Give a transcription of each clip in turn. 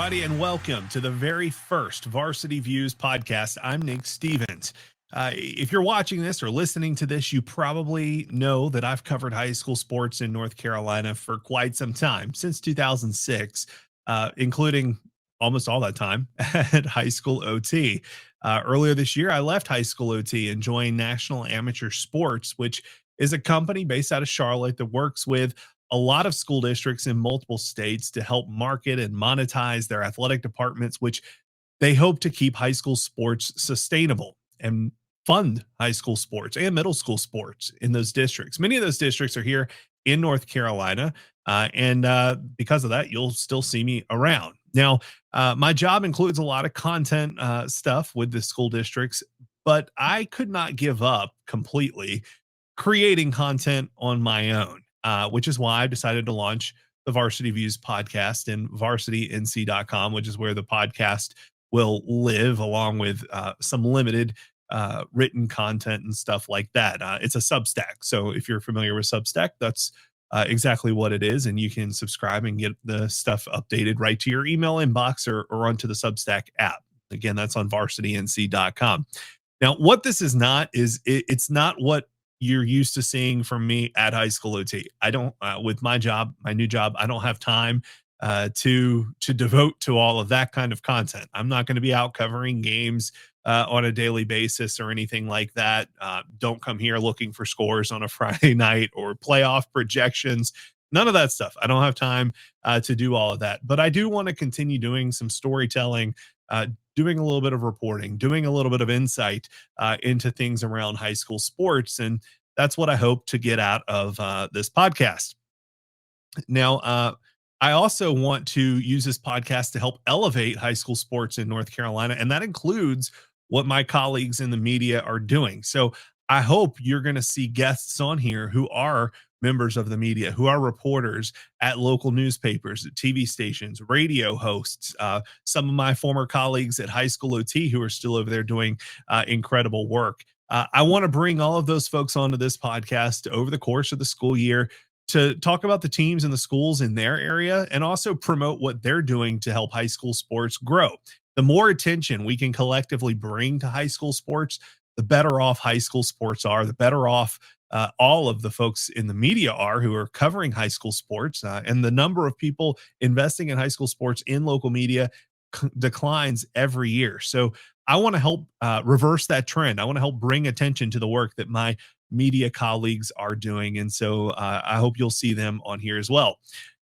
everybody, and welcome to the very first Varsity Views Podcast. I'm Nick Stevens. If you're watching this or listening to this, you probably know that I've covered high school sports in North Carolina for quite some time, since 2006, including almost all that time at high school OT. Earlier this year, I left high school OT and joined National Amateur Sports, which is a company based out of Charlotte that works with a lot of school districts in multiple states to help market and monetize their athletic departments, which they hope to keep high school sports sustainable and fund high school sports and middle school sports in those districts. Many of those districts are here in North Carolina, and because of that, you'll still see me around. Now, my job includes a lot of content stuff with the school districts, but I could not give up completely creating content on my own, which is why I decided to launch the Varsity Views podcast and varsitync.com, which is where the podcast will live, along with some limited written content and stuff like that. It's a Substack. So if you're familiar with Substack, that's exactly what it is. And you can subscribe and get the stuff updated right to your email inbox or onto the Substack app. Again, that's on varsitync.com. Now, what this is not is it's not what you're used to seeing from me at high school OT. I don't, with my job, my new job, I don't have time to devote to all of that kind of content. I'm not going to be out covering games on a daily basis or anything like that. Don't come here looking for scores on a Friday night or playoff projections. None of that stuff. I don't have time to do all of that. But I do want to continue doing some storytelling, doing a little bit of reporting, doing a little bit of insight into things around high school sports. And that's what I hope to get out of this podcast. Now, I also want to use this podcast to help elevate high school sports in North Carolina, and that includes what my colleagues in the media are doing. So I hope you're going to see guests on here who are members of the media, who are reporters at local newspapers, at TV stations, radio hosts, some of my former colleagues at high school OT who are still over there doing incredible work. I want to bring all of those folks onto this podcast over the course of the school year to talk about the teams and the schools in their area and also promote what they're doing to help high school sports grow. The more attention we can collectively bring to high school sports, the better off high school sports are, the better off all of the folks in the media are who are covering high school sports, and the number of people investing in high school sports in local media declines every year. So I want to help reverse that trend. I want to help bring attention to the work that my media colleagues are doing. And so I hope you'll see them on here as well.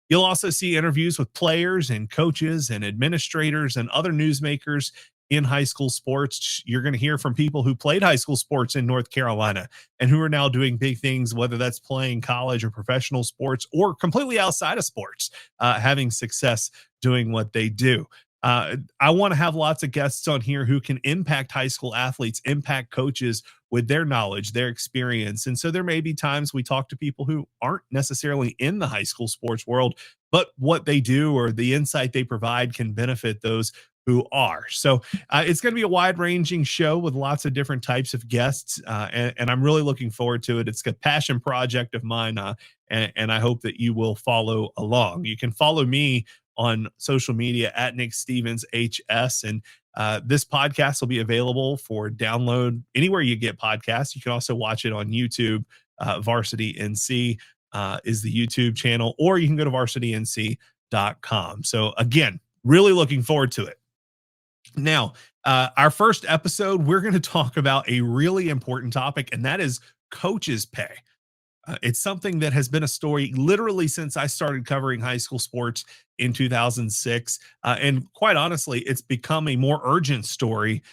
You'll also see interviews with players and coaches and administrators and other newsmakers in high school sports. You're going to hear from people who played high school sports in North Carolina and who are now doing big things, whether that's playing college or professional sports or completely outside of sports, having success doing what they do. I want to have lots of guests on here who can impact high school athletes, impact coaches with their knowledge, their experience. And so there may be times we talk to people who aren't necessarily in the high school sports world, but what they do or the insight they provide can benefit those who are. So it's going to be a wide-ranging show with lots of different types of guests, and I'm really looking forward to it. It's a passion project of mine, and I hope that you will follow along. You can follow me on social media at Nick Stevens HS, and this podcast will be available for download anywhere you get podcasts. You can also watch it on YouTube. Varsity NC is the YouTube channel, or you can go to varsitync.com. So again, really looking forward to it. Now, our first episode, we're going to talk about a really important topic, and that is coaches' pay. It's something that has been a story literally since I started covering high school sports in 2006. And quite honestly, it's become a more urgent story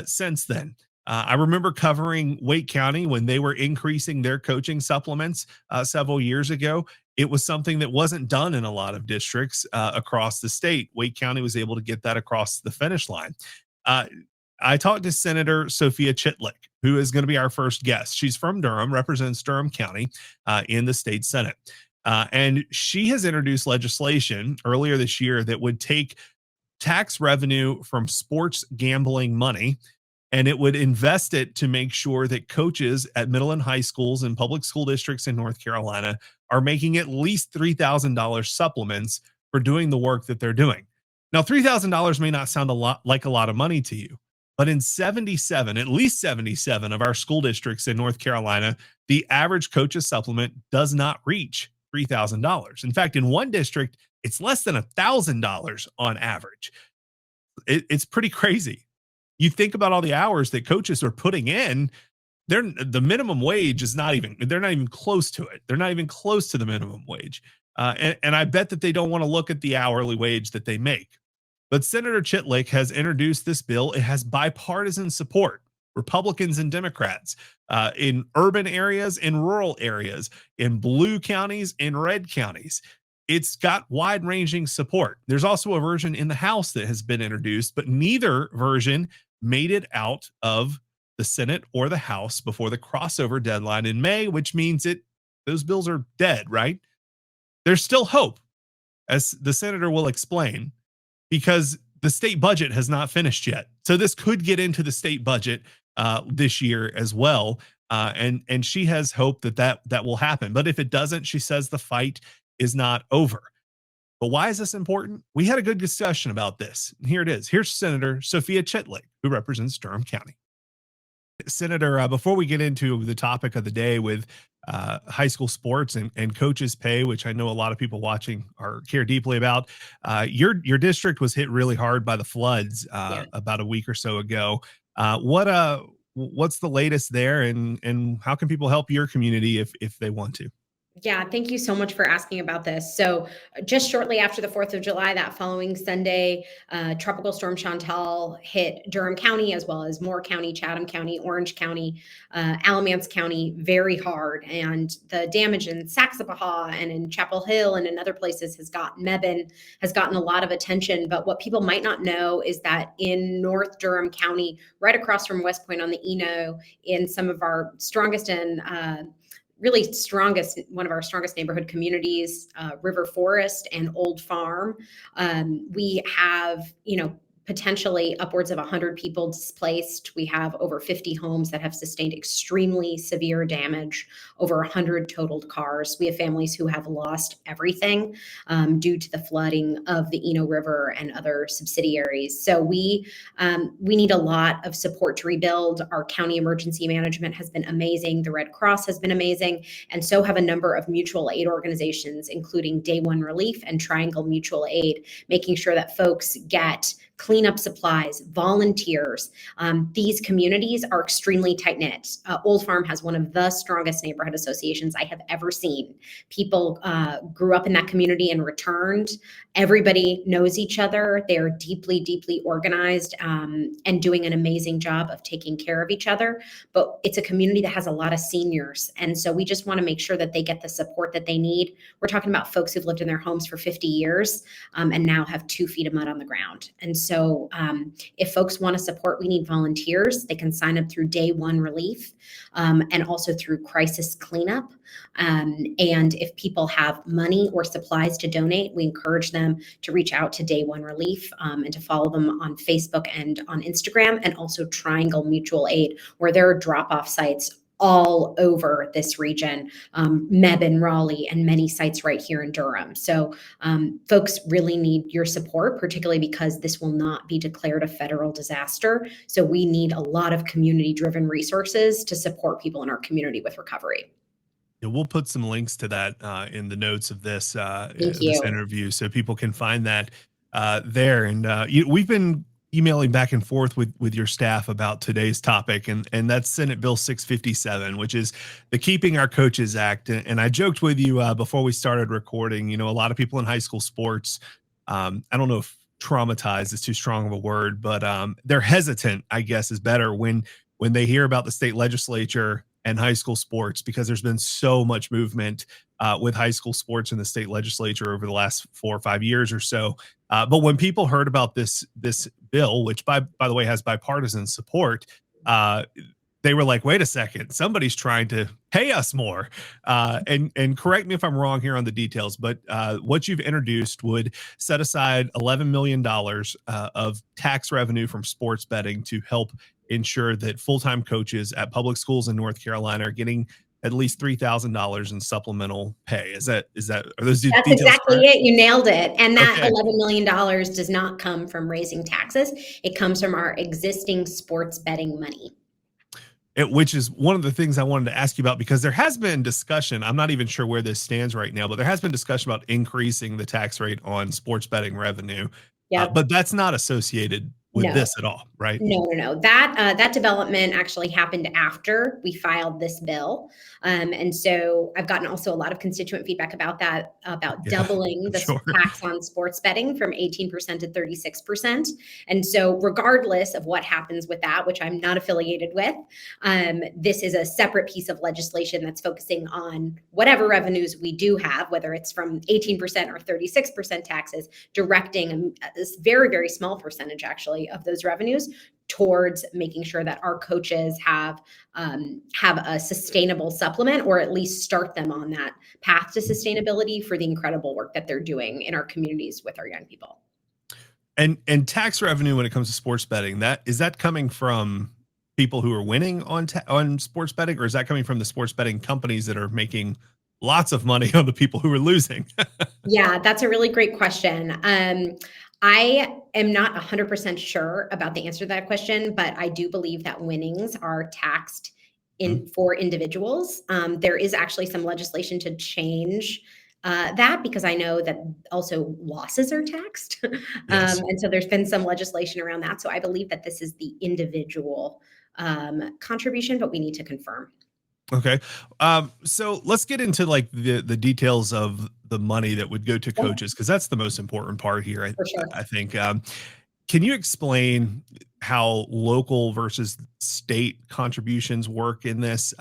since then. I remember covering Wake County when they were increasing their coaching supplements several years ago. It was something that wasn't done in a lot of districts across the state. Wake County was able to get that across the finish line. I talked to Senator Sophia Chitlik, who is going to be our first guest. She's from Durham, represents Durham County in the state Senate. And she has introduced legislation earlier this year that would take tax revenue from sports gambling money, and it would invest it to make sure that coaches at middle and high schools and public school districts in North Carolina are making at least $3,000 supplements for doing the work that they're doing. Now, $3,000 may not sound a lot of money to you, but in at least 77 of our school districts in North Carolina, the average coach's supplement does not reach $3,000. In fact, in one district, it's less than $1,000 on average. It's pretty crazy. You think about all the hours that coaches are putting in. The minimum wage is they're not even close to it. They're not even close to the minimum wage. And I bet that they don't want to look at the hourly wage that they make. But Senator Chitlik has introduced this bill. It has bipartisan support, Republicans and Democrats, in urban areas, in rural areas, in blue counties, in red counties. It's got wide-ranging support. There's also a version in the House that has been introduced, but neither version made it out of the Senate or the House before the crossover deadline in May, which means those bills are dead, right? There's still hope, as the senator will explain, because the state budget has not finished yet. So this could get into the state budget this year as well. And she has hope that will happen. But if it doesn't, she says the fight is not over. But why is this important? We had a good discussion about this. Here it is. Here's Senator Sophia Chitlik, who represents Durham County. Senator, before we get into the topic of the day with high school sports and coaches' pay, which I know a lot of people watching care deeply about, your district was hit really hard by the floods about a week or so ago. What's the latest there, and how can people help your community if they want to? Yeah, thank you so much for asking about this. So just shortly after the 4th of July, that following Sunday, Tropical Storm Chantal hit Durham County, as well as Moore County, Chatham County, Orange County, Alamance County very hard. And the damage in Saxapahaw and in Chapel Hill and in other places has gotten a lot of attention. But what people might not know is that in North Durham County, right across from West Point on the Eno, in some of our strongest and one of our strongest neighborhood communities, River Forest and Old Farm. We have, potentially upwards of 100 people displaced. We have over 50 homes that have sustained extremely severe damage, over 100 totaled cars. We have families who have lost everything due to the flooding of the Eno River and other subsidiaries. So we need a lot of support to rebuild. Our county emergency management has been amazing. The Red Cross has been amazing. And so have a number of mutual aid organizations, including Day One Relief and Triangle Mutual Aid, making sure that folks get cleanup supplies, volunteers. These communities are extremely tight-knit. Old Farm has one of the strongest neighborhood associations I have ever seen. People grew up in that community and returned. Everybody knows each other. They're deeply, deeply organized and doing an amazing job of taking care of each other. But it's a community that has a lot of seniors. And so we just want to make sure that they get the support that they need. We're talking about folks who've lived in their homes for 50 years and now have 2 feet of mud on the ground. And so if folks want to support, we need volunteers. They can sign up through Day One Relief and also through Crisis Cleanup. And if people have money or supplies to donate, we encourage them to reach out to Day One Relief and to follow them on Facebook and on Instagram, and also Triangle Mutual Aid, where there are drop-off sites all over this region, Mebane, Raleigh, and many sites right here in Durham. So folks really need your support, particularly because this will not be declared a federal disaster. So we need a lot of community-driven resources to support people in our community with recovery. Yeah, we'll put some links to that in the notes of this interview, so people can find that there. And we've been emailing back and forth with your staff about today's topic, and that's Senate Bill 657, which is the Keeping Our Coaches Act. And I joked with you before we started recording, a lot of people in high school sports, I don't know if traumatized is too strong of a word, but they're hesitant, I guess is better, when they hear about the state legislature and high school sports, because there's been so much movement with high school sports in the state legislature over the last 4 or 5 years or so. But when people heard about this bill, which by the way has bipartisan support, they were like, wait a second, somebody's trying to pay us more. And correct me if I'm wrong here on the details, but what you've introduced would set aside $11 million of tax revenue from sports betting to help ensure that full-time coaches at public schools in North Carolina are getting at least $3,000 in supplemental pay. Are those That's details exactly correct? it. You nailed it. And that Okay. $11 million does not come from raising taxes. It comes from our existing sports betting money. Which is one of the things I wanted to ask you about, because there has been discussion. I'm not even sure where this stands right now, but there has been discussion about increasing the tax rate on sports betting revenue. Yep. But that's not associated with No. this at all, right? No. That development actually happened after we filed this bill. And so I've gotten also a lot of constituent feedback about that, about doubling the Sure. tax on sports betting from 18% to 36%. And so regardless of what happens with that, which I'm not affiliated with, this is a separate piece of legislation that's focusing on whatever revenues we do have, whether it's from 18% or 36% taxes, directing this very, very small percentage actually of those revenues towards making sure that our coaches have a sustainable supplement, or at least start them on that path to sustainability for the incredible work that they're doing in our communities with our young people. And tax revenue when it comes to sports betting, is that coming from people who are winning on sports betting, or is that coming from the sports betting companies that are making lots of money on the people who are losing? Yeah, that's a really great question. I am not 100% sure about the answer to that question, but I do believe that winnings are taxed for individuals. There is actually some legislation to change that, because I know that also losses are taxed. Yes. And so there's been some legislation around that. So I believe that this is the individual contribution, but we need to confirm. Okay. So let's get into like the details of the money that would go to coaches, because that's the most important part here. For sure. I think. Can you explain how local versus state contributions work in this?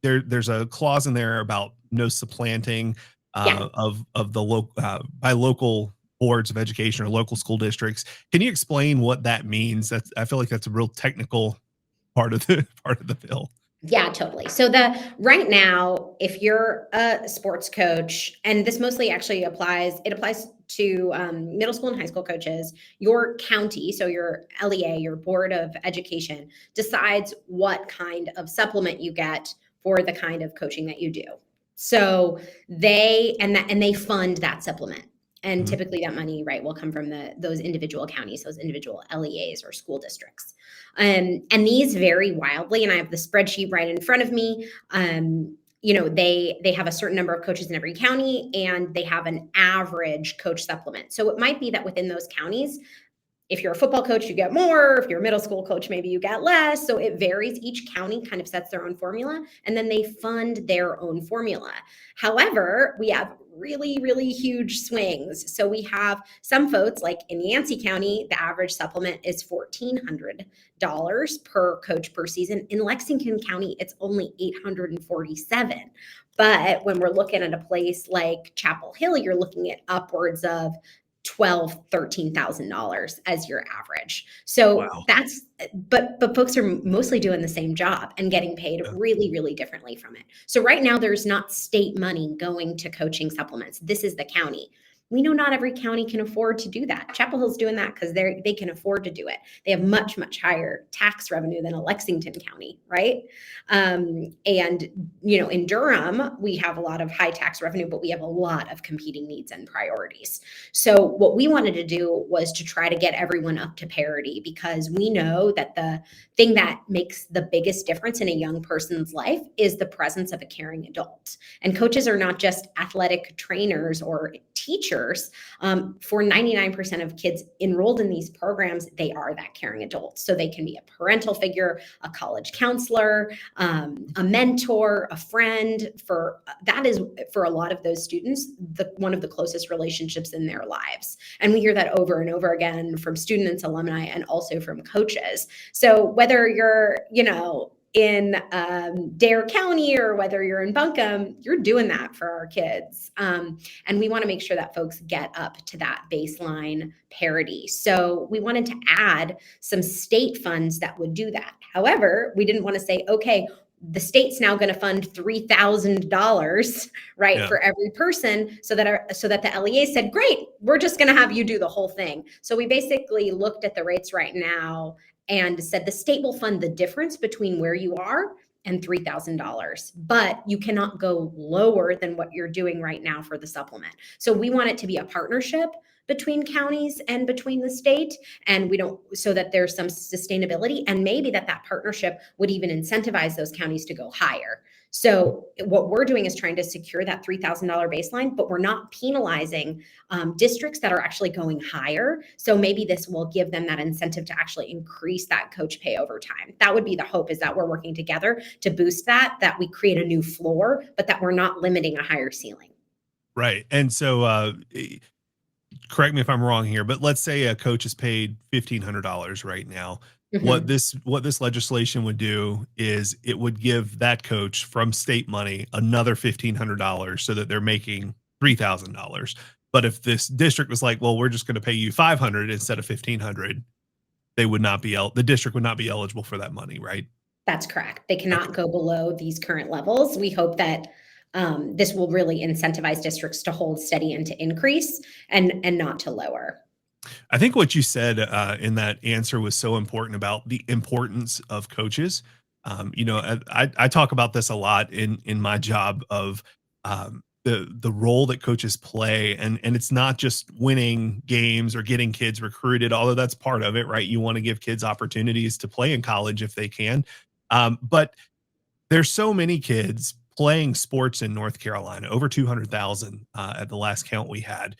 There's a clause in there about no supplanting of the local by local boards of education or local school districts. Can you explain what that means? I feel like that's a real technical part of the bill. Yeah, totally. So right now, if you're a sports coach, and this mostly actually applies to middle school and high school coaches, your county, so your LEA, your Board of Education, decides what kind of supplement you get for the kind of coaching that you do. So they fund that supplement. And typically that money, right, will come from those individual counties, those individual LEAs or school districts. And these vary wildly. And I have the spreadsheet right in front of me. They have a certain number of coaches in every county, and they have an average coach supplement. So it might be that within those counties, if you're a football coach, you get more. If you're a middle school coach, maybe you get less. So it varies. Each county kind of sets their own formula, and then they fund their own formula. However, we have really, really huge swings. So we have some folks, like in Yancey County, the average supplement is $1,400 per coach per season. In Lexington County, it's only $847. But when we're looking at a place like Chapel Hill, you're looking at upwards of $12,000-$13,000 as your average. So Wow. but folks are mostly doing the same job and getting paid really, really differently from it. So right now there's not state money going to coaching supplements. This is the county. We know not every county can afford to do that. Chapel Hill's doing that because they can afford to do it. They have much, much higher tax revenue than a Lexington County, right? And in Durham, we have a lot of high tax revenue, but we have a lot of competing needs and priorities. So what we wanted to do was to try to get everyone up to parity, because we know that the thing that makes the biggest difference in a young person's life is the presence of a caring adult. And coaches are not just athletic trainers or teachers. For 99% of kids enrolled in these programs, they are that caring adult. So they can be a parental figure, a college counselor, a mentor, a friend. That is, for a lot of those students, one of the closest relationships in their lives. And we hear that over and over again from students, alumni, and also from coaches. So whether you're, in Dare County or whether you're in Buncombe, you're doing that for our kids. And we want to make sure that folks get up to that baseline parity. So we wanted to add some state funds that would do that. However, we didn't want to say, okay, the state's now going to fund $3,000, right, for every person, so that the LEA said, great, we're just going to have you do the whole thing. So we basically looked at the rates right now and said the state will fund the difference between where you are and $3,000, but you cannot go lower than what you're doing right now for the supplement. So we want it to be a partnership between counties and between the state, and we don't, so that there's some sustainability, and maybe that partnership would even incentivize those counties to go higher. So what we're doing is trying to secure that $3,000 baseline, but we're not penalizing districts that are actually going higher. So maybe this will give them that incentive to actually increase that coach pay over time. That would be the hope, is that we're working together to boost that we create a new floor, but that we're not limiting a higher ceiling. Right. And so, correct me if I'm wrong here, but let's say a coach is paid $1,500 right now. What this legislation would do is it would give that coach from state money another $1,500 so that they're making $3,000. But if this district was like, well, we're just going to pay you 500 instead of 1,500, they would not be the district would not be eligible for that money, right? That's correct. They cannot go below these current levels. We hope that this will really incentivize districts to hold steady and to increase and not to lower. I think what you said in that answer was so important about the importance of coaches. I talk about this a lot in my job of the role that coaches play, and it's not just winning games or getting kids recruited, although that's part of it, right? You want to give kids opportunities to play in college if they can, but there's so many kids playing sports in North Carolina, over 200,000 at the last count we had,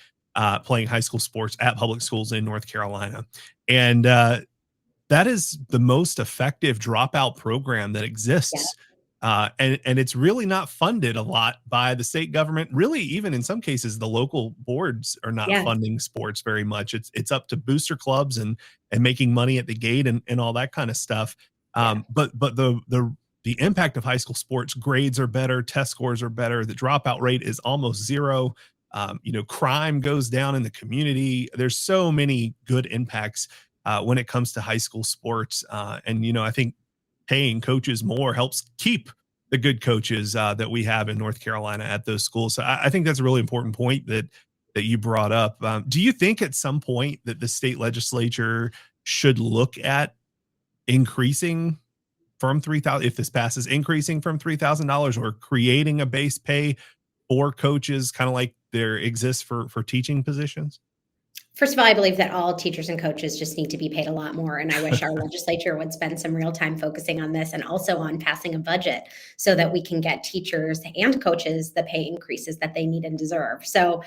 playing high school sports at public schools in North Carolina. And that is the most effective dropout program that exists. And it's really not funded a lot by the state government. Really, even in some cases, the local boards are not funding sports very much. It's up to booster clubs and making money at the gate and all that kind of stuff. But the impact of high school sports, grades are better, test scores are better, the dropout rate is almost zero. Crime goes down in the community. There's so many good impacts when it comes to high school sports. And I think paying coaches more helps keep the good coaches that we have in North Carolina at those schools. So I think that's a really important point that you brought up. Do you think at some point that the state legislature should look at increasing from $3,000, if this passes, increasing from $3,000 or creating a base pay for coaches, kind of like there exists for teaching positions? First of all, I believe that all teachers and coaches just need to be paid a lot more. And I wish our legislature would spend some real time focusing on this, and also on passing a budget so that we can get teachers and coaches the pay increases that they need and deserve. So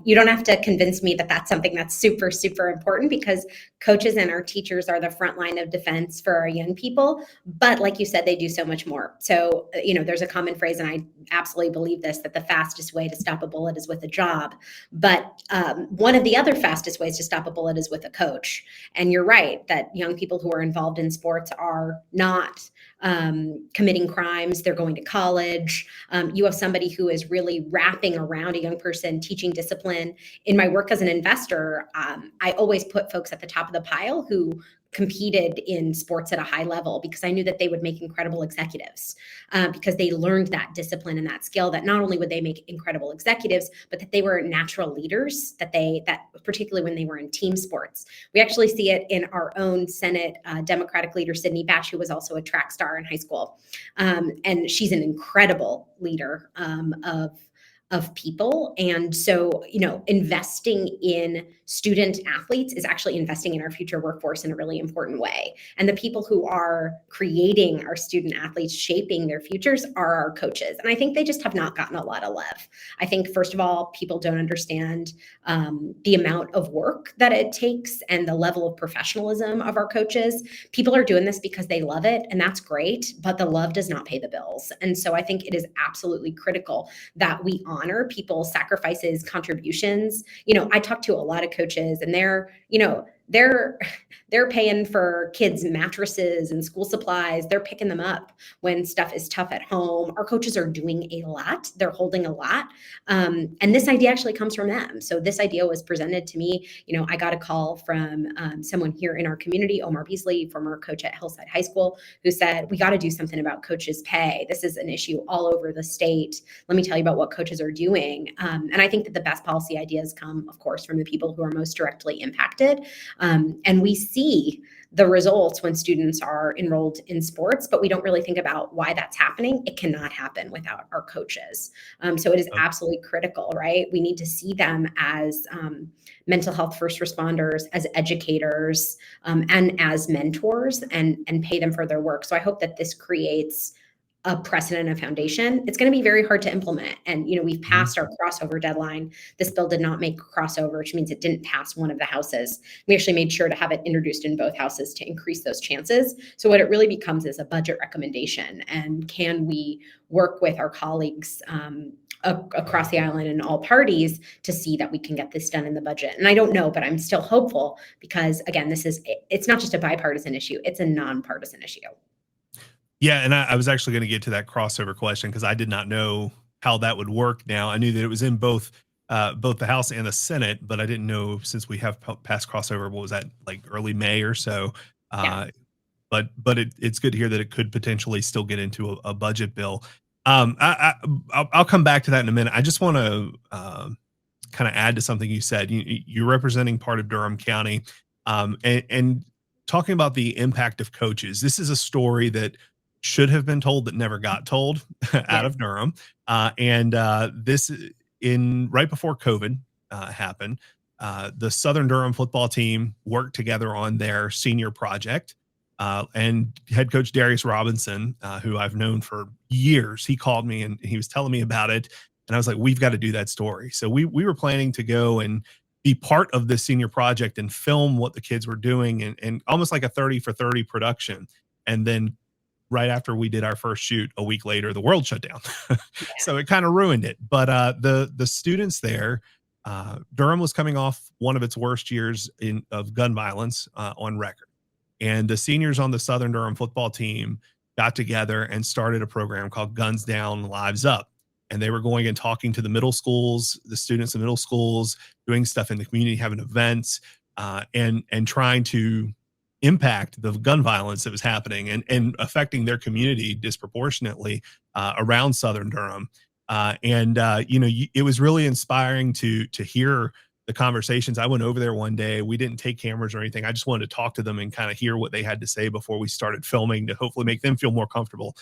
you don't have to convince me that that's something that's super, super important, because coaches and our teachers are the front line of defense for our young people. But like you said, they do so much more. So, there's a common phrase, and I absolutely believe this, that the fastest way to stop a bullet is with a job. But one of the other fastest ways to stop a bullet is with a coach. And you're right that young people who are involved in sports are not committing crimes. They're going to college. You have somebody who is really wrapping around a young person, teaching discipline. In my work as an investor, I always put folks at the top of the pile who competed in sports at a high level, because I knew that they would make incredible executives, because they learned that discipline and that skill, that not only would they make incredible executives, but that they were natural leaders, that particularly when they were in team sports. We actually see it in our own Senate Democratic leader, Sydney Batch, who was also a track star in high school. And she's an incredible leader of people. And so, investing in student athletes is actually investing in our future workforce in a really important way. And the people who are creating our student athletes, shaping their futures, are our coaches. And I think they just have not gotten a lot of love. I think, first of all, people don't understand the amount of work that it takes and the level of professionalism of our coaches. People are doing this because they love it, and that's great, but the love does not pay the bills. And so I think it is absolutely critical that we honor people's sacrifices, contributions. I talk to a lot of coaches, and they're paying for kids' mattresses and school supplies. They're picking them up when stuff is tough at home. Our coaches are doing a lot. They're holding a lot. And this idea actually comes from them. So this idea was presented to me. I got a call from someone here in our community, Omar Beasley, former coach at Hillside High School, who said, we got to do something about coaches' pay. This is an issue all over the state. Let me tell you about what coaches are doing. And I think that the best policy ideas come, of course, from the people who are most directly impacted. And we see the results when students are enrolled in sports, but we don't really think about why that's happening. It cannot happen without our coaches. So it is absolutely critical, right? We need to see them as mental health first responders, as educators, and as mentors, and pay them for their work. So I hope that this creates a precedent, a foundation. It's going to be very hard to implement. And, we've passed our crossover deadline. This bill did not make crossover, which means it didn't pass one of the houses. We actually made sure to have it introduced in both houses to increase those chances. So what it really becomes is a budget recommendation. And can we work with our colleagues across the island and all parties to see that we can get this done in the budget? And I don't know, but I'm still hopeful because, again, it's not just a bipartisan issue, it's a nonpartisan issue. Yeah, and I was actually going to get to that crossover question because I did not know how that would work. Now I knew that it was in both the House and the Senate, but I didn't know, since we have passed crossover, what was that, like early May or so? Yeah. But it's good to hear that it could potentially still get into a budget bill. I'll come back to that in a minute. I just want to kind of add to something you said. You're representing part of Durham County, and talking about the impact of coaches. This is a story that should have been told that never got told out of Durham. And this in right before COVID happened, the Southern Durham football team worked together on their senior project. And head coach Darius Robinson, who I've known for years, he called me and he was telling me about it. And I was like, we've got to do that story. So we were planning to go and be part of this senior project and film what the kids were doing, and almost like a 30 for 30 production. And then right after we did our first shoot, a week later, the world shut down. So it kind of ruined it. But the students there, Durham was coming off one of its worst years of gun violence on record. And the seniors on the Southern Durham football team got together and started a program called Guns Down, Lives Up. And they were going and talking to the middle schools, the students in middle schools, doing stuff in the community, having events, and trying to impact the gun violence that was happening and affecting their community disproportionately around Southern Durham. It was really inspiring to hear the conversations. I went over there one day. We didn't take cameras or anything. I just wanted to talk to them and kind of hear what they had to say before we started filming, to hopefully make them feel more comfortable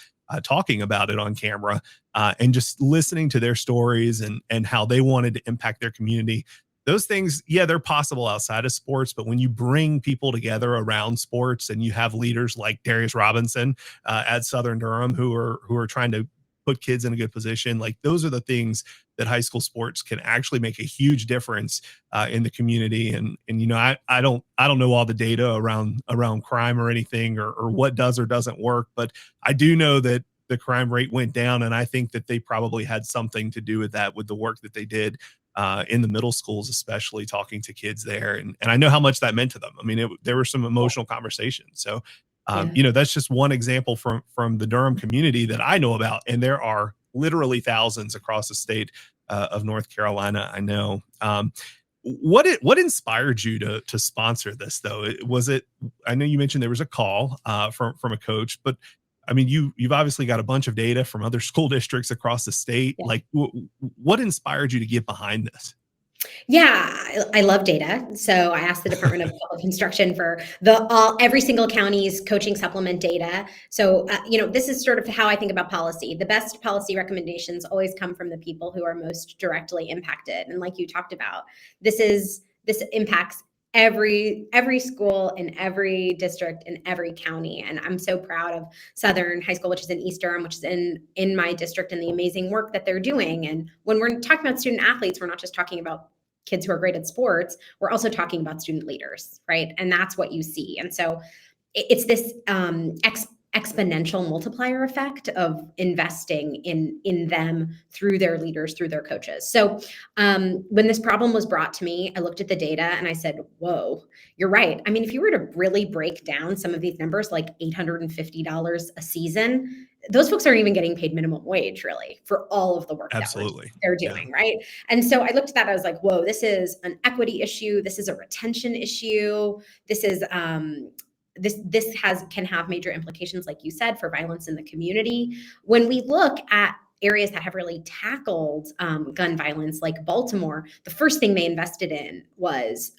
talking about it on camera, and just listening to their stories and how they wanted to impact their community. Those things, yeah, they're possible outside of sports, but when you bring people together around sports and you have leaders like Darius Robinson at Southern Durham who are trying to put kids in a good position, like those are the things that high school sports can actually make a huge difference in the community. And I don't know all the data around crime or anything, or what does or doesn't work, but I do know that the crime rate went down, and I think that they probably had something to do with that, with the work that they did in the middle schools, especially talking to kids there. And I know how much that meant to them. I mean, there were some emotional conversations. So, that's just one example from the Durham community that I know about. And there are literally thousands across the state of North Carolina. I know. What inspired you to sponsor this, though? I know you mentioned there was a call from a coach, but I mean, you've obviously got a bunch of data from other school districts across the state. Yeah. Like, what inspired you to get behind this? Yeah, I love data. So I asked the Department of Public Instruction for every single county's coaching supplement data. So, this is sort of how I think about policy. The best policy recommendations always come from the people who are most directly impacted. And like you talked about, this impacts every school in every district in every county. And I'm so proud of Southern High School, which is in East Durham, which is in my district, and the amazing work that they're doing. And when we're talking about student athletes, we're not just talking about kids who are great at sports, we're also talking about student leaders, right? And that's what you see. And so it's this exponential multiplier effect of investing in them through their leaders, through their coaches. So when this problem was brought to me, I looked at the data and I said, whoa, you're right. I mean, if you were to really break down some of these numbers, like $850 a season, those folks aren't even getting paid minimum wage, really, for all of the work Absolutely. that they're doing, right? And so I looked at that, I was like, whoa, this is an equity issue. This is a retention issue. This is can have major implications, like you said, for violence in the community. When we look at areas that have really tackled gun violence, like Baltimore, the first thing they invested in was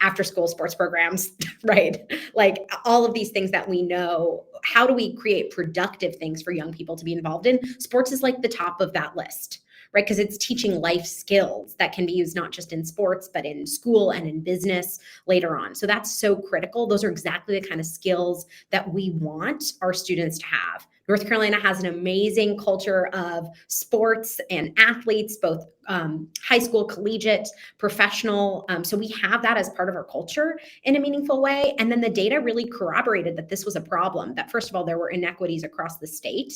after school sports programs, right? Like all of these things that we know, how do we create productive things for young people to be involved in? Sports is like the top of that list, right? Because it's teaching life skills that can be used not just in sports, but in school and in business later on. So that's so critical. Those are exactly the kind of skills that we want our students to have. North Carolina has an amazing culture of sports and athletes, both high school, collegiate, professional. So we have that as part of our culture in a meaningful way. And then the data really corroborated that this was a problem, that first of all, there were inequities across the state,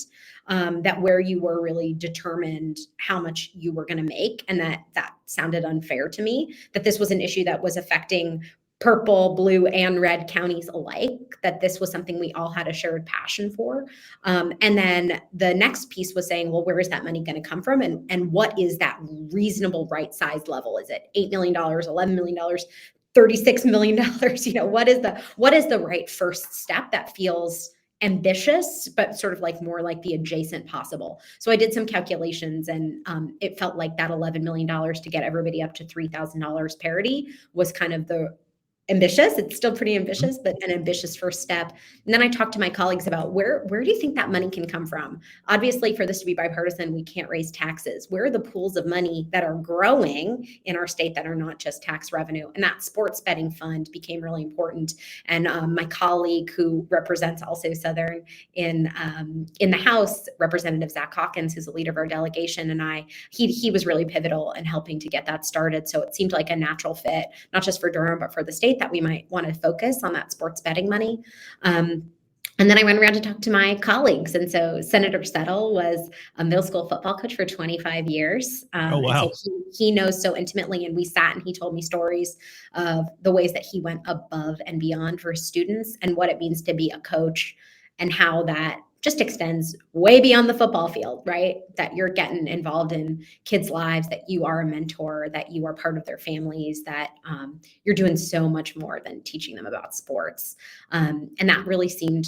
that where you were really determined how much you were going to make. And that sounded unfair to me, that this was an issue that was affecting purple, blue, and red counties alike, that this was something we all had a shared passion for. And then the next piece was saying, well, where is that money going to come from? And what is that reasonable right size level? Is it $8 million, $11 million, $36 million? What is the right first step that feels ambitious, but sort of like more like the adjacent possible? So I did some calculations, and it felt like that $11 million to get everybody up to $3,000 parity was kind of the ambitious. It's still pretty ambitious, but an ambitious first step. And then I talked to my colleagues about where do you think that money can come from? Obviously, for this to be bipartisan, we can't raise taxes. Where are the pools of money that are growing in our state that are not just tax revenue? And that sports betting fund became really important. And my colleague who represents also Southern in the House, Representative Zach Hawkins, who's the leader of our delegation, and he was really pivotal in helping to get that started. So it seemed like a natural fit, not just for Durham, but for the state, that we might want to focus on that sports betting money. And then I went around to talk to my colleagues. And so Senator Settle was a middle school football coach for 25 years. Oh, wow. And so he knows so intimately. And we sat and he told me stories of the ways that he went above and beyond for students and what it means to be a coach, and how that just extends way beyond the football field, right? That you're getting involved in kids' lives, that you are a mentor, that you are part of their families, that you're doing so much more than teaching them about sports. And that really seemed,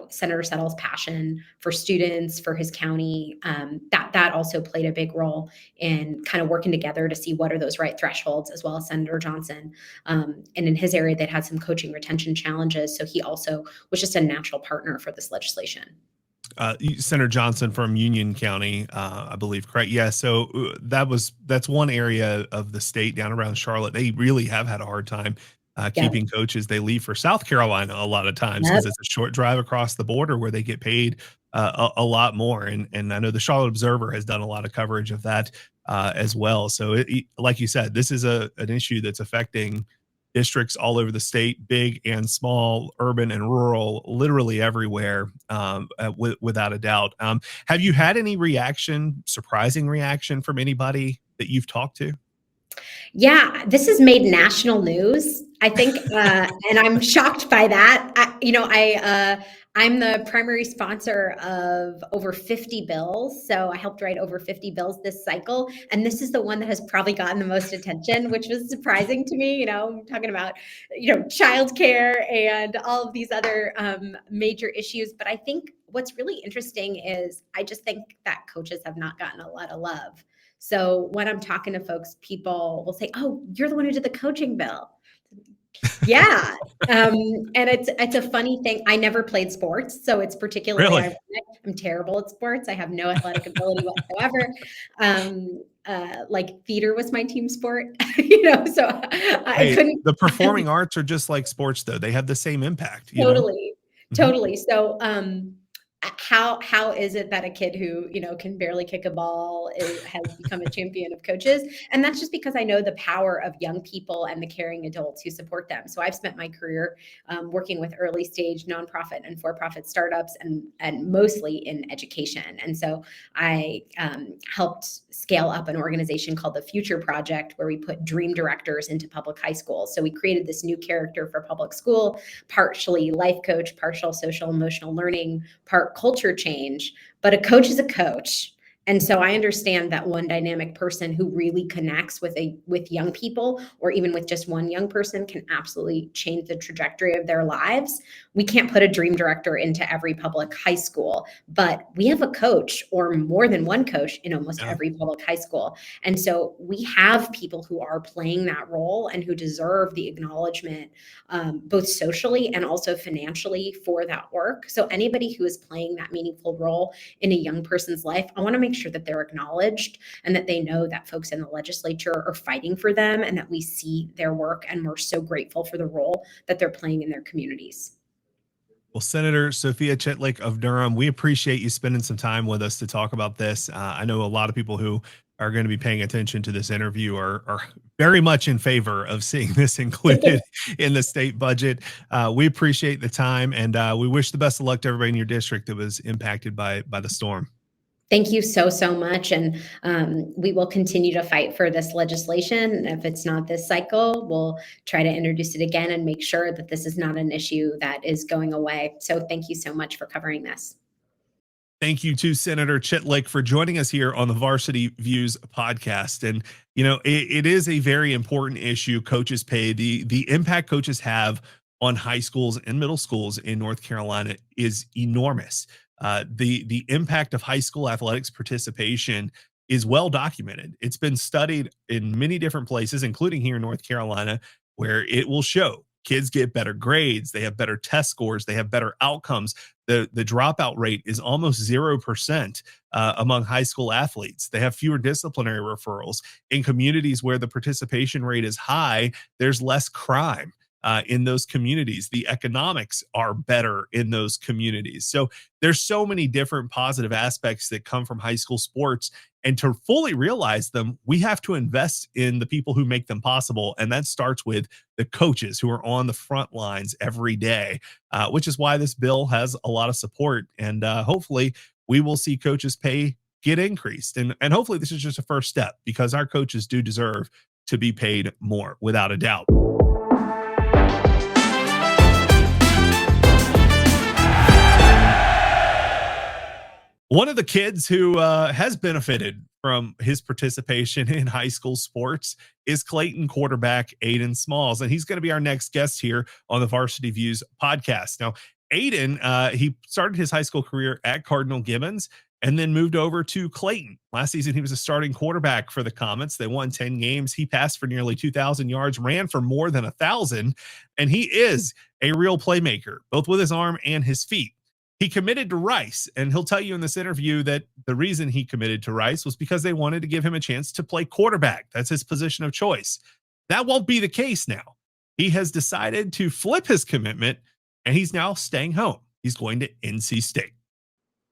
Senator Settle's passion for students, for his county, that also played a big role in kind of working together to see what are those right thresholds, as well as Senator Johnson. And in his area, they'd had some coaching retention challenges. So he also was just a natural partner for this legislation. Senator Johnson from Union County, I believe, correct? Yeah. So that's one area of the state down around Charlotte. They really have had a hard time keeping coaches. They leave for South Carolina a lot of times because it's a short drive across the border where they get paid a lot more. And I know the Charlotte Observer has done a lot of coverage of that as well. So like you said, this is an issue that's affecting districts all over the state, big and small, urban and rural, literally everywhere, without a doubt. Have you had any surprising reaction from anybody that you've talked to? Yeah, this has made national news, I think, and I'm shocked by that. I'm the primary sponsor of over 50 bills. So I helped write over 50 bills this cycle. And this is the one that has probably gotten the most attention, which was surprising to me. I'm talking about, childcare and all of these other major issues. But I think what's really interesting is I just think that coaches have not gotten a lot of love. So when I'm talking to folks, people will say, "Oh, you're the one who did the coaching bill." Yeah. And it's a funny thing. I never played sports, so it's particularly Really? ironic. I'm terrible at sports. I have no athletic ability whatsoever. Like theater was my team sport, so I couldn't. The performing arts are just like sports, though. They have the same impact, Totally. Mhm. Totally. So, how is it that a kid who can barely kick a ball has become a champion of coaches? And that's just because I know the power of young people and the caring adults who support them. So I've spent my career working with early stage nonprofit and for-profit startups, and mostly in education. And so I helped scale up an organization called the Future Project, where we put dream directors into public high schools. So we created this new character for public school, partially life coach, partial social emotional learning, part culture change. But a coach is a coach. And so I understand that one dynamic person who really connects with young people, or even with just one young person, can absolutely change the trajectory of their lives. We can't put a dream director into every public high school, but we have a coach or more than one coach in almost Yeah. every public high school. And so we have people who are playing that role and who deserve the acknowledgement, both socially and also financially, for that work. So anybody who is playing that meaningful role in a young person's life, I want to make sure that they're acknowledged and that they know that folks in the legislature are fighting for them and that we see their work and we're so grateful for the role that they're playing in their communities. Well, Senator Sophia Chitlik of Durham, we appreciate you spending some time with us to talk about this. I know a lot of people who are going to be paying attention to this interview are very much in favor of seeing this included in the state budget. We appreciate the time, and we wish the best of luck to everybody in your district that was impacted by the storm. Thank you so much. And we will continue to fight for this legislation. If it's not this cycle, we'll try to introduce it again and make sure that this is not an issue that is going away. So thank you so much for covering this. Thank you to Senator Chitlik for joining us here on the Varsity Views podcast. And, it is a very important issue, coaches pay. The impact coaches have on high schools and middle schools in North Carolina is enormous. The impact of high school athletics participation is well documented. It's been studied in many different places, including here in North Carolina, where it will show kids get better grades, they have better test scores, they have better outcomes. The dropout rate is almost 0% among high school athletes. They have fewer disciplinary referrals. In communities where the participation rate is high, there's less crime. In those communities, the economics are better in those communities. So there's so many different positive aspects that come from high school sports, and to fully realize them, we have to invest in the people who make them possible. And that starts with the coaches who are on the front lines every day, which is why this bill has a lot of support. And hopefully we will see coaches pay get increased. And hopefully this is just a first step, because our coaches do deserve to be paid more, without a doubt. One of the kids who has benefited from his participation in high school sports is Clayton quarterback Aiden Smalls, and he's going to be our next guest here on the Varsity Views podcast. Now, Aiden, he started his high school career at Cardinal Gibbons and then moved over to Clayton. Last season, he was a starting quarterback for the Comets. They won 10 games. He passed for nearly 2,000 yards, ran for more than 1,000, and he is a real playmaker, both with his arm and his feet. He committed to Rice, and he'll tell you in this interview that the reason he committed to Rice was because they wanted to give him a chance to play quarterback. That's his position of choice. That won't be the case now. He has decided to flip his commitment, and he's now staying home. He's going to NC State.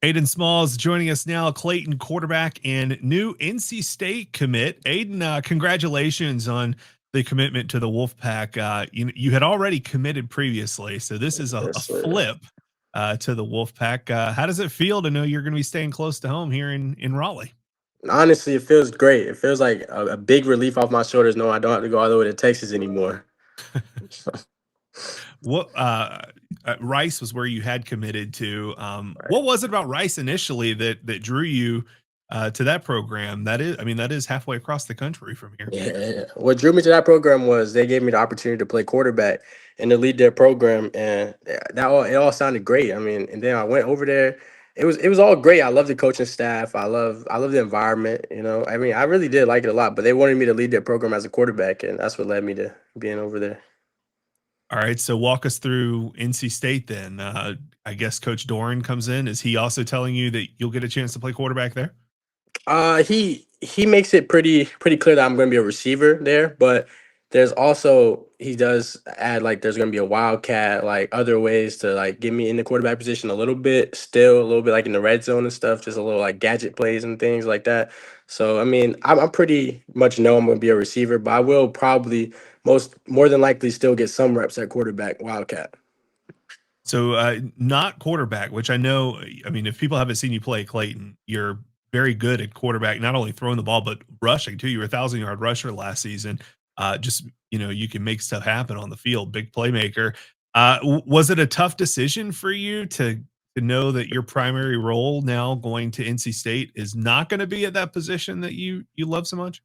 Aiden Smalls joining us now, Clayton quarterback and new NC State commit. Aiden, congratulations on the commitment to the Wolfpack. You had already committed previously, so this is a flip to the Wolfpack. How does it feel to know you're going to be staying close to home here in Raleigh? Honestly, it feels great. It feels like a big relief off my shoulders. No, I don't have to go all the way to Texas anymore. What Rice was where you had committed to. Right. What was it about Rice initially that drew you to that program? That is halfway across the country from here. Yeah. What drew me to that program was they gave me the opportunity to play quarterback and to lead their program, and it all sounded great. I mean, and then I went over there. It was all great. I love the coaching staff. I love the environment. I mean, I really did like it a lot. But they wanted me to lead their program as a quarterback, and that's what led me to being over there. All right, so walk us through NC State then. I guess Coach Doran comes in. Is he also telling you that you'll get a chance to play quarterback there? He makes it pretty clear that I'm going to be a receiver there, but there's also, he does add like there's going to be a wildcat, like other ways to like get me in the quarterback position a little bit like in the red zone and stuff, just a little like gadget plays and things like that. So I mean, I'm pretty much know I'm going to be a receiver, but I will probably more than likely still get some reps at quarterback wildcat. So not quarterback, which I know, I mean, if people haven't seen you play Clayton, you're very good at quarterback, not only throwing the ball, but rushing too. You were a 1,000-yard rusher last season. You can make stuff happen on the field, big playmaker. Was it a tough decision for you to to know that your primary role now going to NC State is not going to be at that position that you love so much?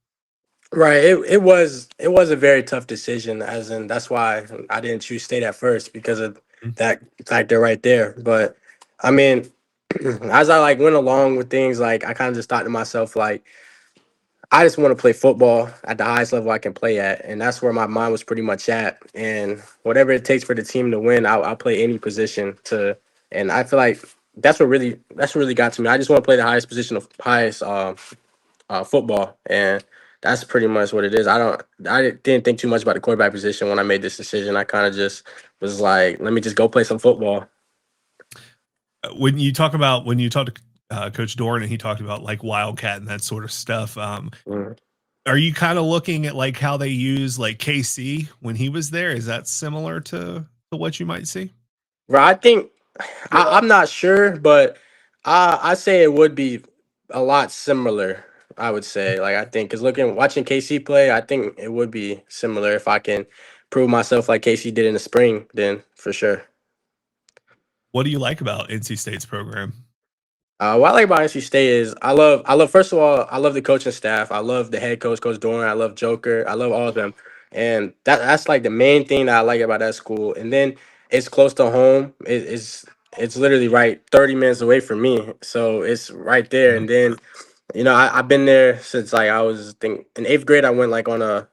Right. It was a very tough decision, as in that's why I didn't choose state at first because of Mm. that factor right there. But I mean, as I like went along with things, like I kind of just thought to myself, like, I just want to play football at the highest level I can play at, and that's where my mind was pretty much at. And whatever it takes for the team to win, I'll play any position to. And I feel like that's what really got to me. I just want to play the highest position of highest football, and that's pretty much what it is. I didn't think too much about the quarterback position when I made this decision. I kind of just was like, let me just go play some football. When you talk to Coach Doran and he talked about like Wildcat and that sort of stuff, Mm. are you kind of looking at like how they use like KC when he was there? Is that similar to what you might see? Right, I think I'm not sure, but I say it would be a lot similar. I would say, like, I think because watching KC play, I think it would be similar if I can prove myself like KC did in the spring. Then for sure. What do you like about NC State's program? What I like about NC State is I love. First of all, I love the coaching staff. I love the head coach, Coach Doran. I love Joker. I love all of them, and that's like the main thing that I like about that school. And then it's close to home. It's literally right 30 minutes away from me, so it's right there. Mhm. And then I've been there since like I was think in eighth grade. I went like on a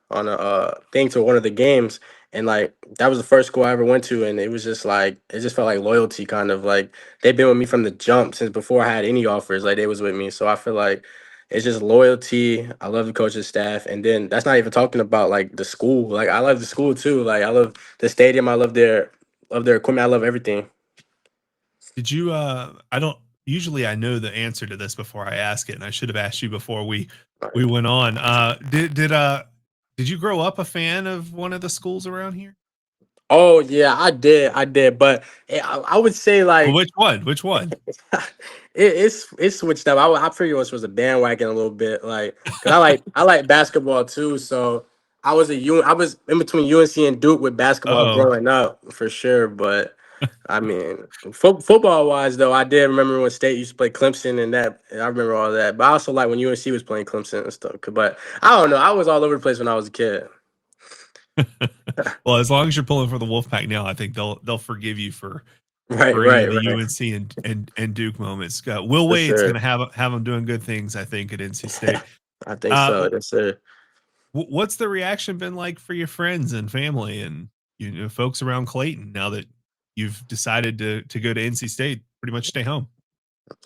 thing to one of the games, and like that was the first school I ever went to, and it was just like it just felt like loyalty, kind of like they've been with me from the jump since before I had any offers. Like they was with me, so I feel like it's just loyalty. I love the coaching staff, and then that's not even talking about like the school. Like I love the school too. Like I love the stadium. I love their equipment. I love everything. Did you I don't usually I know the answer to this before I ask it, and I should have asked you before we went on. Did you grow up a fan of one of the schools around here? Oh yeah, I did, but I would say Well, like which one? Which one? it's switched up. I pretty much was a bandwagon a little bit, like because I like basketball too. So I was in between UNC and Duke with basketball Uh-oh. growing up for sure. But I mean, football wise though, I did remember when State used to play Clemson and that. And I remember all that. But I also like when UNC was playing Clemson and stuff. But I don't know. I was all over the place when I was a kid. Well, as long as you're pulling for the Wolfpack now, I think they'll forgive you for Right, any of right, the right. UNC and Duke moments. Will For Wade's going sure. to have them doing good things, I think, at NC State. I think Uh, so. Yes, sir. what's the reaction been like for your friends and family and folks around Clayton now that you've decided to go to NC State, pretty much stay home?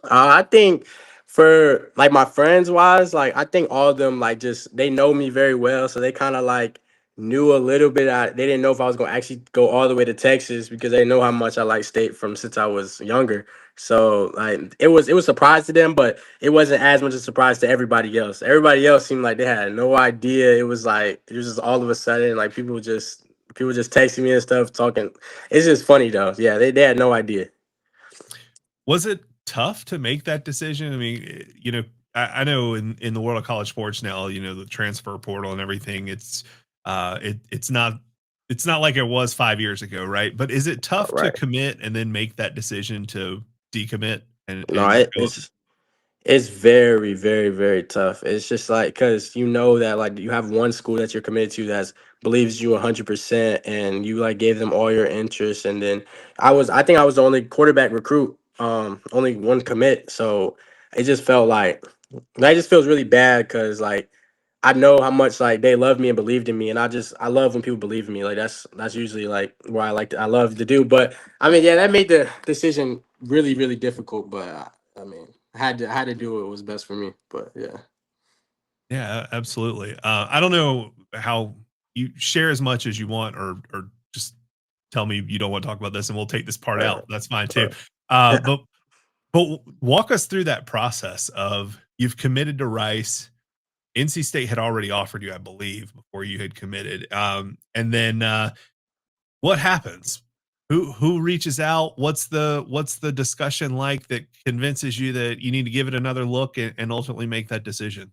I think for like my friends wise, like I think all of them like just they know me very well, so they kind of like knew a little bit. They didn't know if I was gonna actually go all the way to Texas because they know how much I like state from since I was younger. So like it was a surprise to them, but it wasn't as much a surprise to everybody else. Everybody else seemed like they had no idea. It was like it was just all of a sudden like people just texting me and stuff talking. It's just funny though. Yeah, they had no idea. Was it tough to make that decision? I mean, I know in the world of college sports now, the transfer portal and everything, it's not like it was 5 years ago, right? But is it tough to Right. commit and then make that decision to decommit No, and go? it's very, very, very tough. It's just like because you know that like you have one school that you're committed to that believes you 100%, and you like gave them all your interest, and then I think I was the only quarterback recruit, only one commit, so it just felt like that just feels really bad because like I know how much like they love me and believed in me, and I love when people believe in me. Like that's usually like where I love to do. But I mean, yeah, that made the decision really really difficult. But I mean, I had to do what was best for me. But yeah, Yeah, absolutely. I don't know how you share as much as you want, or just tell me you don't want to talk about this, and we'll take this part right, out. That's fine too. right. Uh, but walk us through that process of you've committed to Rice. NC State had already offered you, I believe, before you had committed. And then what happens? Who reaches out? What's the discussion like that convinces you that you need to give it another look and ultimately make that decision?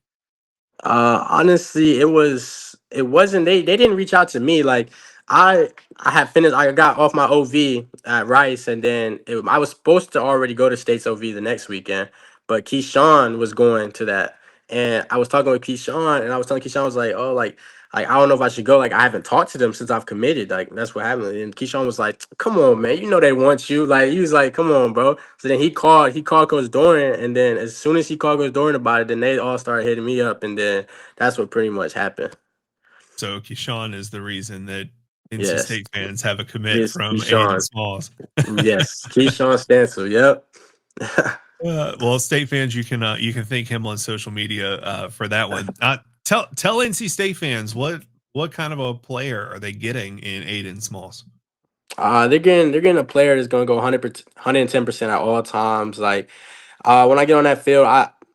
Honestly, it wasn't they didn't reach out to me. Like I had finished. I got off my OV at Rice, and then I was supposed to already go to State's OV the next weekend, but Keyshawn was going to that, and I was talking with Keyshawn, and I was telling Keyshawn, I was like, oh, like I don't know if I should go. Like I haven't talked to them since I've committed. Like that's what happened. And Keyshawn was like, come on, man, you know they want you. Like he was like, come on, bro. So then he called Coach Doran, and then as soon as he called Coach Doran about it, then they all started hitting me up, and then that's what pretty much happened. So Keyshawn is the reason that NC Yes. State fans have a commit Yes, from Aiden Keyshawn. Smalls. Yes, Keyshawn Stansel. Yep. Well, State fans, you can thank him on social media for that one. Tell NC State fans what kind of a player are they getting in Aiden Smalls? They're getting a player that's going to go 110% at all times. Like when I get on that field,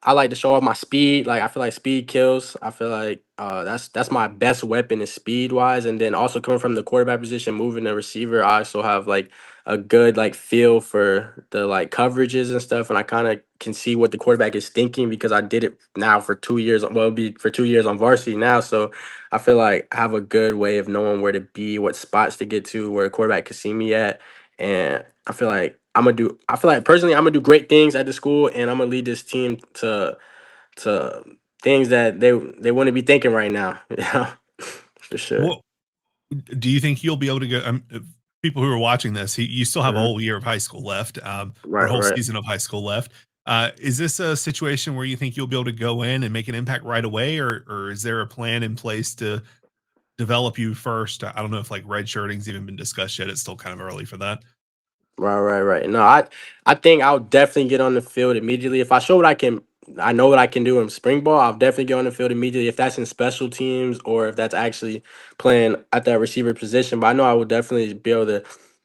I like to show off my speed. Like I feel like speed kills. I feel like that's my best weapon is speed wise. And then also coming from the quarterback position, moving the receiver, I also have like a good like feel for the like coverages and stuff. And I kind of can see what the quarterback is thinking because I did it now for 2 years. Well, it'll be for 2 years on varsity now. So I feel like I have a good way of knowing where to be, what spots to get to, where a quarterback can see me at. And I feel like personally I'm gonna do great things at the school and I'm gonna lead this team to things that they wouldn't be thinking right now. Yeah, for sure. Well, do you think you'll be able to go? People who are watching this, you still have a Mhm. whole year of high school left, or a Right, whole right. season of high school left. Is this a situation where you think you'll be able to go in and make an impact right away, or is there a plan in place to develop you first? I don't know if like redshirting's even been discussed yet. It's still kind of early for that. Right. No, I think I'll definitely get on the field immediately. If I show what I know what I can do in spring ball, I'll definitely get on the field immediately. If that's in special teams or if that's actually playing at that receiver position, but I know I will definitely be able to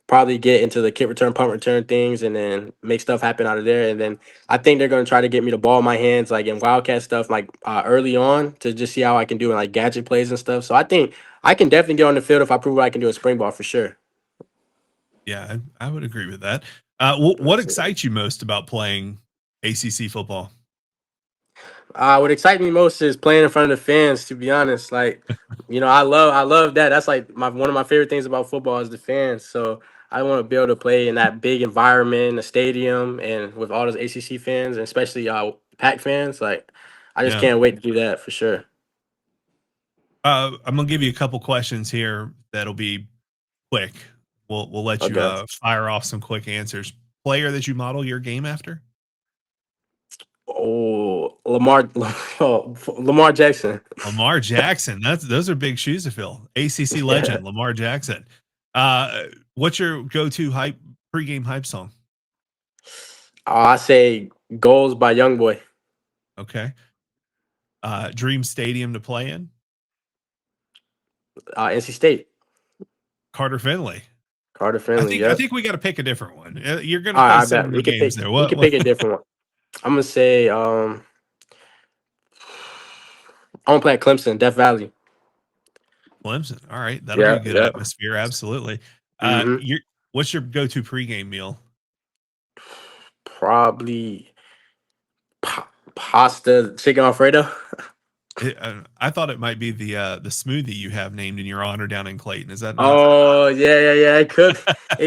probably get into the kick return, punt return things, and then make stuff happen out of there. And then I think they're going to try to get me the ball in my hands, like in wildcat stuff, like early on to just see how I can do in like gadget plays and stuff. So I think I can definitely get on the field if I prove what I can do in spring ball for sure. Yeah, I would agree with that. What excites you most about playing ACC football? What excites me most is playing in front of the fans. To be honest, like I love that. That's like one of my favorite things about football is the fans. So I want to be able to play in that big environment, a stadium, and with all those ACC fans, and especially Pac fans. Like I just Yeah. can't wait to do that for sure. I'm gonna give you a couple questions here that'll be quick. We'll let you Okay. fire off some quick answers. Player that you model your game after? Oh, Lamar Jackson. Lamar Jackson. Those are big shoes to fill. ACC Yeah. legend Lamar Jackson. Uh, what's your go-to pregame hype song? I say goals by YoungBoy. Okay. Dream stadium to play in? NC State. Carter Finley. Carter I Finley. think I Yep. think we got to pick a different one. You're gonna All play right, I so bet many games there. we can pick a different one. I'm gonna say I want to play at Clemson, Death Valley. Clemson. All right, that'll be a Yeah, good yeah. atmosphere. Absolutely. hmm What's your go-to pregame meal? Probably pasta, chicken Alfredo. I thought it might be the smoothie you have named in your honor down in Clayton. Is that not? Oh yeah. It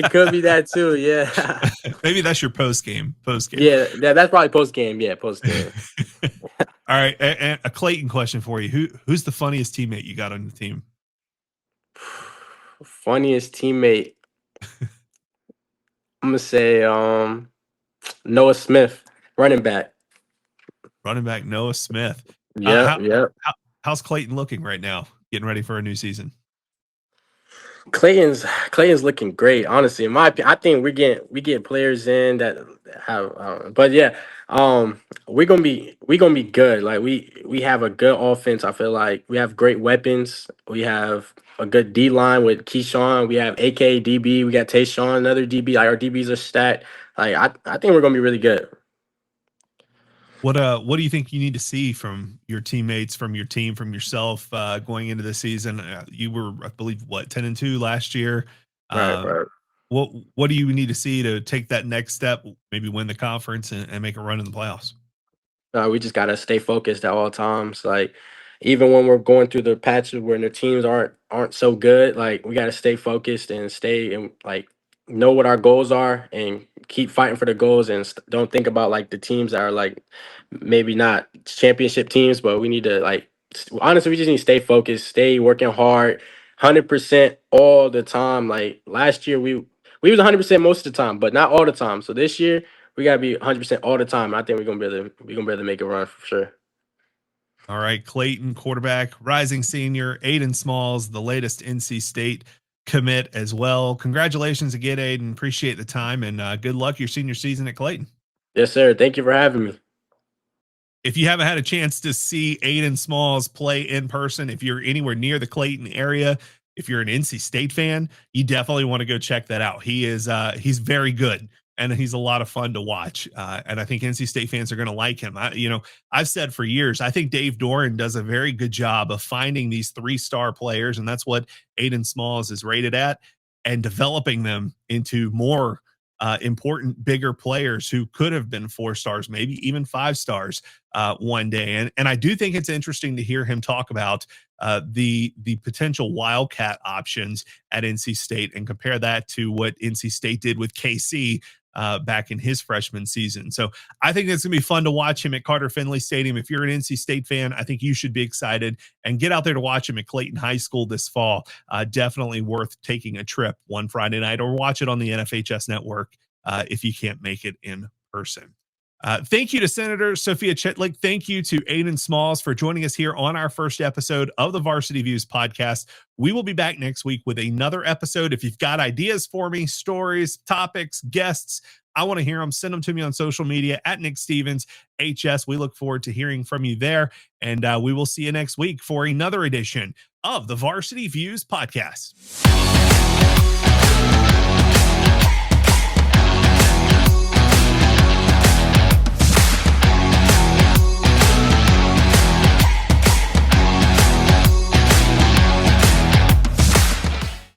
could be that too. Yeah, Maybe that's your post game. yeah. That's probably post game. Yeah, post game. All right, and a Clayton question for you. Who's the funniest teammate you got on the team? Funniest teammate. I'm gonna say Noah Smith, running back. Running back Noah Smith. Yep, How, yep. how's Clayton looking right now? Getting ready for a new season. Clayton's looking great. Honestly, in my opinion, I think we get players in that have. But yeah, we're gonna be good. Like we have a good offense. I feel like we have great weapons. We have a good D line with Keyshawn. We have AK DB. We got Tayshawn, another DB. Like our DBs are stacked. Like I think we're gonna be really good. What do you think you need to see from your teammates, from your team, from yourself going into the season? You were, I believe, what 10-2 last year. Right, Um, right. what do you need to see to take that next step? Maybe win the conference and make a run in the playoffs. We just gotta stay focused at all times. Like even when we're going through the patches where the teams aren't so good, like we got to stay focused and stay and like know what our goals are and keep fighting for the goals and don't think about like the teams that are like maybe not championship teams, but we need to like honestly we just need to stay focused, stay working hard, 100% all the time. Like last year we was 100% most of the time, but not all the time. So this year we gotta be 100% all the time. I think we're gonna be able to make a run for sure. All right, Clayton, quarterback, rising senior, Aiden Smalls, the latest NC State commit as well. Congratulations again, Aiden. Appreciate the time and good luck your senior season at Clayton. Yes, sir. Thank you for having me. If you haven't had a chance to see Aiden Smalls play in person, if you're anywhere near the Clayton area, if you're an NC State fan, you definitely want to go check that out. He's very good and he's a lot of fun to watch. And I think NC State fans are going to like him. I've said for years, I think Dave Doran does a very good job of finding these 3-star players, and that's what Aiden Smalls is rated at, and developing them into more important, bigger players who could have been 4 stars, maybe even 5 stars one day. And I do think it's interesting to hear him talk about the potential Wildcat options at NC State and compare that to what NC State did with KC back in his freshman season. So I think it's going to be fun to watch him at Carter Finley Stadium. If you're an NC State fan, I think you should be excited and get out there to watch him at Clayton High School this fall. Definitely worth taking a trip one Friday night or watch it on the NFHS network if you can't make it in person. Thank you to Senator Sophia Chitlik. Thank you to Aiden Smalls for joining us here on our first episode of the Varsity Views podcast. We will be back next week with another episode. If you've got ideas for me, stories, topics, guests, I want to hear them. Send them to me on social media at Nick Stevens HS. We look forward to hearing from you there. And we will see you next week for another edition of the Varsity Views podcast.